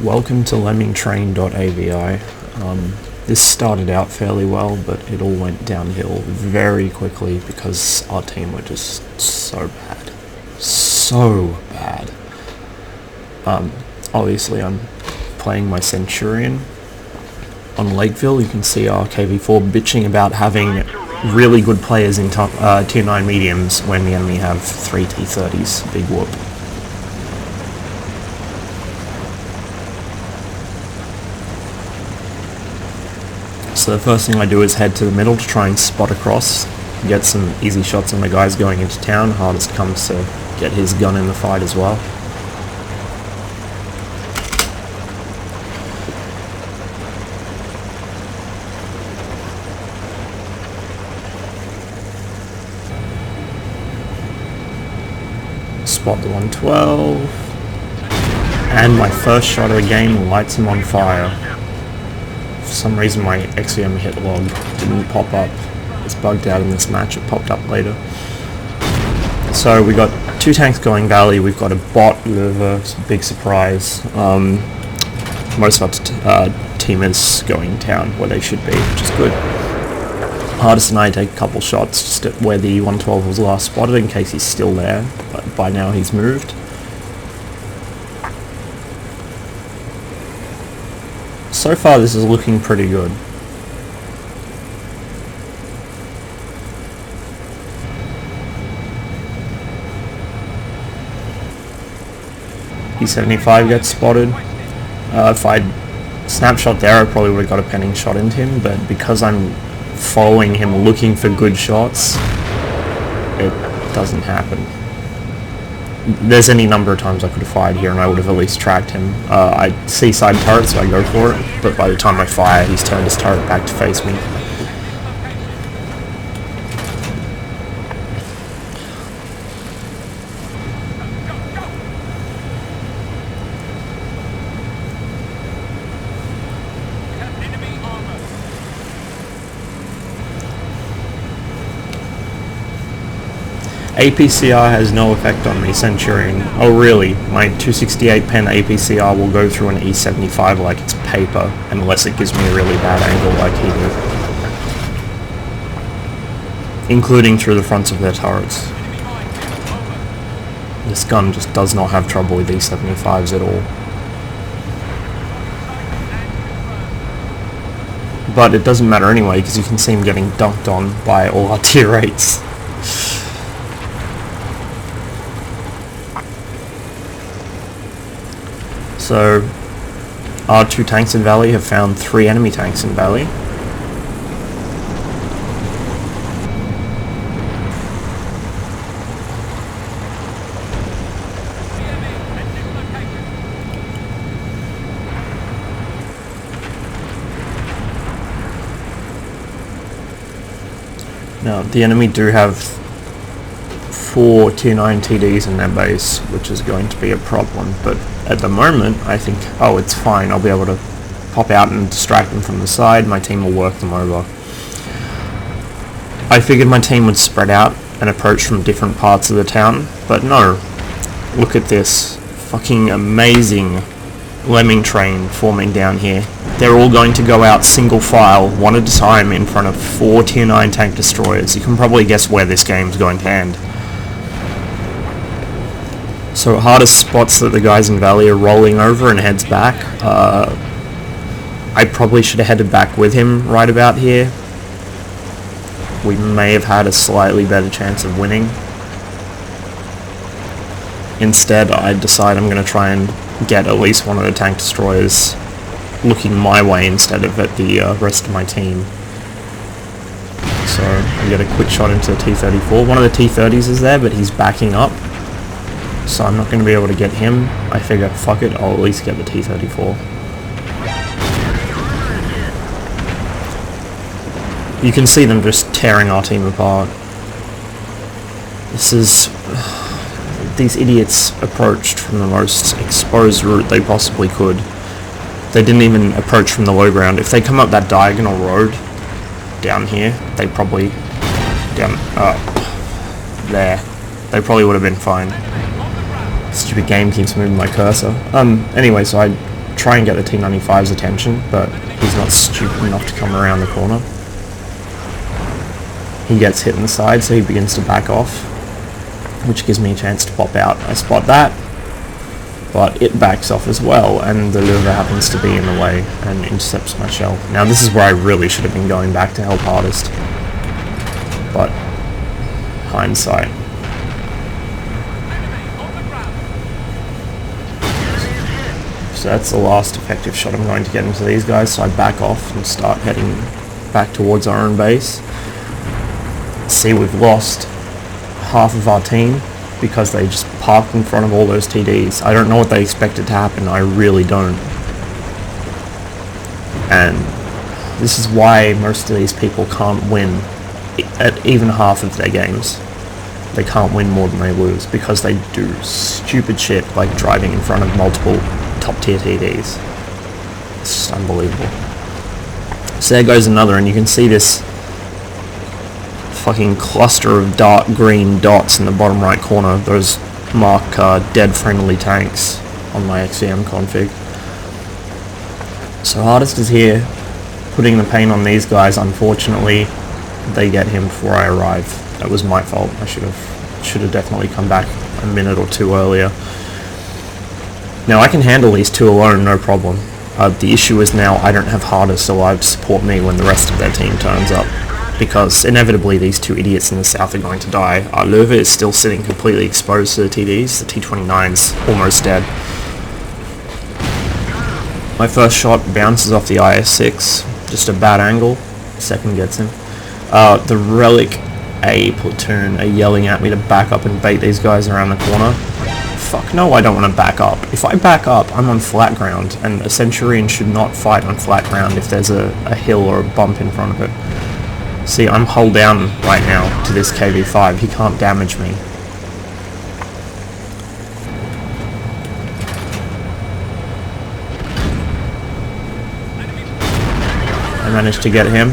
Welcome to lemmingtrain.avi. This started out fairly well, but it all went downhill very quickly because our team were just so bad. So bad. Obviously I'm playing my Centurion. On Lakeville you can see our KV4 bitching about having really good players in top tier 9 mediums when the enemy have 3 T30s. Big whoop. So the first thing I do is head to the middle to try and spot across, get some easy shots on the guys going into town. Hardest comes to get his gun in the fight as well. Spot the 112, and my first shot of the game lights him on fire. For some reason my XVM hit log didn't pop up. It's bugged out in this match, it popped up later. So we got 2 tanks going valley, we've got a bot with a big surprise. Most of our team is going town where they should be, which is good. Hardest and I take a couple shots just at where the 112 was last spotted in case he's still there, but by now he's moved. So far this is looking pretty good. E75 gets spotted. If I'd snapshot there I probably would have got a penning shot into him, but because I'm following him looking for good shots, it doesn't happen. There's any number of times I could have fired here and I would have at least tracked him. I see side turret, so I go for it, but by the time I fire he's turned his turret back to face me. APCR has no effect on me, Centurion. Oh really? My 268 pen APCR will go through an E75 like it's paper, unless it gives me a really bad angle like he did. Including through the fronts of their turrets. This gun just does not have trouble with E75s at all. But it doesn't matter anyway, because you can see him getting dunked on by all our tier 8s. So, our 2 tanks in Valley have found 3 enemy tanks in Valley. Now, the enemy do have 4 tier 9 TDs in their base, which is going to be a problem, but at the moment I think, oh, it's fine, I'll be able to pop out and distract them from the side, my team will work them over. I figured my team would spread out and approach from different parts of the town, but no. Look at this fucking amazing lemming train forming down here. They're all going to go out single file, one at a time, in front of 4 tier 9 tank destroyers. You can probably guess where this game's going to end. So hardest spots that the guys in Valley are rolling over and heads back. I probably should have headed back with him right about here. We may have had a slightly better chance of winning. Instead, I decide I'm going to try and get at least one of the tank destroyers looking my way instead of at the rest of my team. So I get a quick shot into the T-34. One of the T-30s is there, but he's backing up. So I'm not going to be able to get him. I figure, fuck it, I'll at least get the T-34. You can see them just tearing our team apart. This is... These idiots approached from the most exposed route they possibly could. They didn't even approach from the low ground. If they come up that diagonal road down here, they probably... there. They probably would have been fine. Stupid game keeps moving my cursor. Anyway, so I try and get the T95's attention, but he's not stupid enough to come around the corner. He gets hit in the side, so he begins to back off, which gives me a chance to pop out. I spot that, but it backs off as well, and the lure happens to be in the way and intercepts my shell. Now this is where I really should have been going back to help hardest, but hindsight. So that's the last effective shot I'm going to get into these guys, so I back off and start heading back towards our own base. See, we've lost half of our team because they just parked in front of all those TDs. I don't know what they expected to happen, I really don't. And this is why most of these people can't win at even half of their games. They can't win more than they lose because they do stupid shit like driving in front of multiple top tier TDs. It's just unbelievable. So there goes another, and you can see this fucking cluster of dark green dots in the bottom right corner. Those mark dead friendly tanks on my XVM config. So hardest is here, putting the pain on these guys. Unfortunately, they get him before I arrive. That was my fault. I should have definitely come back a minute or two earlier. Now I can handle these two alone, no problem. The issue is now I don't have hardest alive to support me when the rest of their team turns up, because inevitably these two idiots in the south are going to die. Lurva is still sitting completely exposed to the TDs. The T-29's almost dead. My first shot bounces off the IS-6, just a bad angle. Second gets him. The Relic A platoon are yelling at me to back up and bait these guys around the corner. Fuck no, I don't want to back up. If I back up, I'm on flat ground, and a Centurion should not fight on flat ground if there's a hill or a bump in front of it. See, I'm hull down right now to this KV-5. He can't damage me. I managed to get him.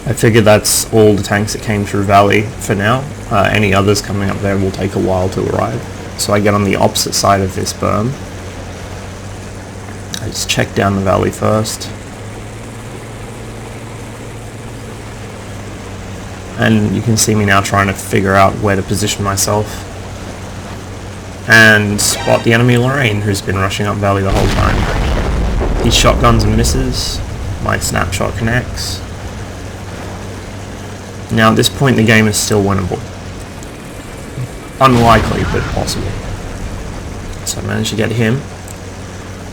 I figure that's all the tanks that came through Valley for now. Any others coming up there will take a while to arrive. So I get on the opposite side of this berm. I just check down the valley first. And you can see me now trying to figure out where to position myself. And spot the enemy Lorraine, who's been rushing up Valley the whole time. He shotguns and misses. My snapshot connects. Now at this point the game is still winnable. Unlikely, but possible. So I managed to get him.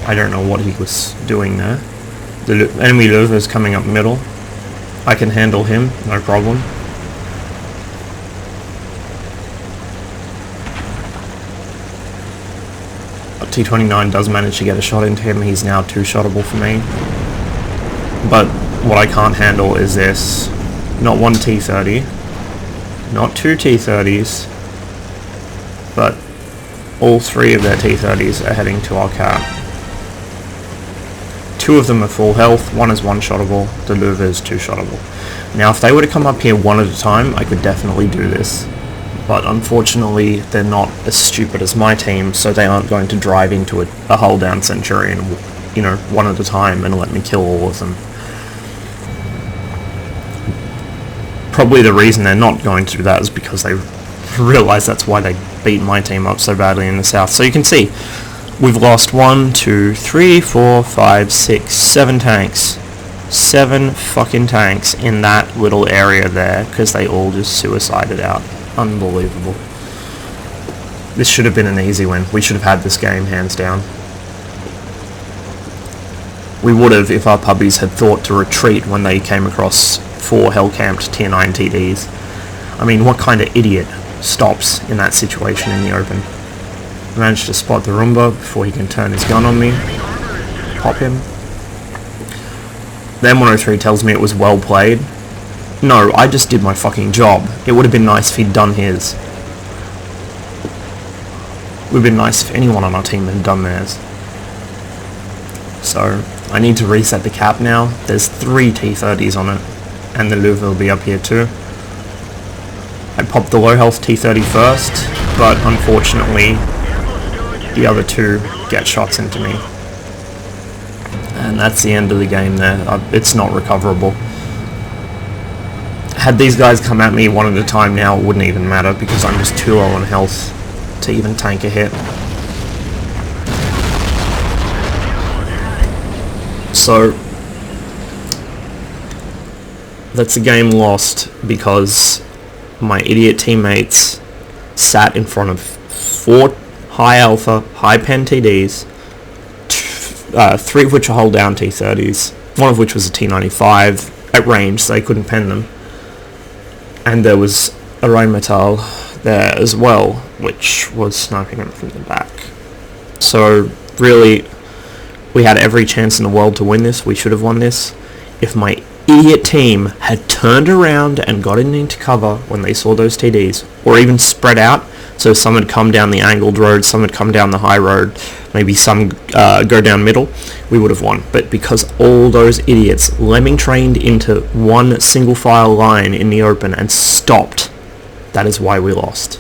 I don't know what he was doing there. The enemy Lurva is coming up middle. I can handle him, no problem. T-29 does manage to get a shot into him. He's now two-shottable for me. But what I can't handle is this. Not one T-30, not two T-30s, but all three of their T-30s are heading to our cap. Two of them are full health, one is one-shottable, the Lurva is two-shottable. Now if they were to come up here one at a time, I could definitely do this. But unfortunately, they're not as stupid as my team, so they aren't going to drive into a hull-down Centurion, you know, one at a time and let me kill all of them. Probably the reason they're not going to do that is because they realise that's why they beat my team up so badly in the south. So you can see, we've lost 1, 2, 3, 4, 5, 6, 7 tanks. 7 fucking tanks in that little area there, because they all just suicided out. Unbelievable. This should have been an easy win. We should have had this game, hands down. We would have if our puppies had thought to retreat when they came across 4 hell-camped tier 9 TDs. I mean, what kind of idiot stops in that situation in the open? I managed to spot the Roomba before he can turn his gun on me. Pop him. The M103 tells me it was well played. No, I just did my fucking job. It would have been nice if he'd done his. It would have been nice if anyone on our team had done theirs. So, I need to reset the cap now. There's 3 T-30s on it, and the Lurva will be up here too. I popped the low health T30 first, but unfortunately the other two get shots into me. And that's the end of the game there. It's not recoverable. Had these guys come at me one at a time now, it wouldn't even matter because I'm just too low on health to even tank a hit. So that's a game lost because my idiot teammates sat in front of 4 high alpha, high pen TDs, 3 of which are hold down T30s, 1 of which was a T95 at range, so they couldn't pen them. And there was a Rheinmetall there as well, which was sniping them from the back. So really, we had every chance in the world to win this. We should have won this. If my idiot team had turned around and gotten into cover when they saw those TDs, or even spread out, so some had come down the angled road, some had come down the high road, maybe some go down middle, we would have won. But because all those idiots lemming trained into one single file line in the open and stopped, that is why we lost.